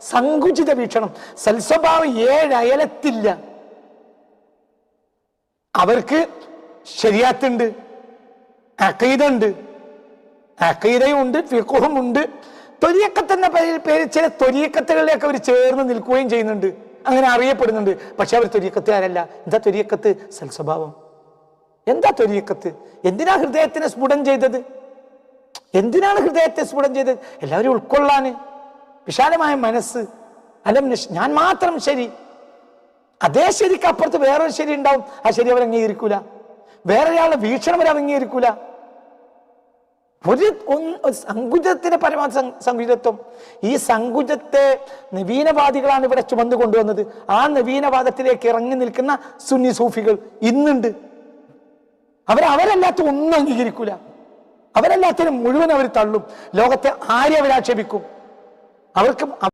സങ്കുചിത വീക്ഷണം. സൽസ്വഭാവം 7 അയലത്തില്ല. അവർക്ക് ശരിയാത്തുണ്ട്, അഖീദുണ്ട്, അഖീദയുണ്ട്, ഫിഖ്ഹുമുണ്ട്. ത്വരീഖത്ത് എന്ന പേര് ചില ത്വരീഖത്തുകളിലേക്ക് അവർ ചേർന്ന് നിൽക്കുകയും ചെയ്യുന്നുണ്ട്, അങ്ങനെ അറിയപ്പെടുന്നുണ്ട്. പക്ഷെ അവർ ത്വരീഖത്തുകാരല്ല. എന്താ ത്വരീഖത്ത്? സൽസ്വഭാവം. എന്താ ത്വരീഖത്ത്? എന്തിനാ ഹൃദയത്തിനെ സ്ഫുടം ചെയ്തത്? എന്തിനാണ് ഹൃദയത്തെ സ്ഫുടം ചെയ്തത്? എല്ലാവരും ഉൾക്കൊള്ളാന്, വിശാലമായ മനസ്സ്. അലം ഞാൻ മാത്രം ശരി, അതേ ശരിക്ക് അപ്പുറത്ത് വേറൊരു ശരി ഉണ്ടാവും. ആ ശരി അവർ അംഗീകരിക്കൂല. വേറൊരാളുടെ വീക്ഷണം അവർ അംഗീകരിക്കൂല. ഒരു സങ്കുചിതത്തിന്റെ പരമാവധി സങ്കുചിതത്വം. ഈ സങ്കുചത്തെ നവീനവാദികളാണ് ഇവിടെ ചുമന്നു കൊണ്ടുവന്നത്. ആ നവീനവാദത്തിലേക്ക് ഇറങ്ങി നിൽക്കുന്ന സുന്നി സൂഫികൾ ഇന്നുണ്ട്. അവരല്ലാത്ത ഒന്നും അംഗീകരിക്കൂല. അവരല്ലാത്തതിന് മുഴുവൻ അവർ തള്ളും. ലോകത്തെ ആരെ അവരാക്ഷേപിക്കും. അവർക്ക്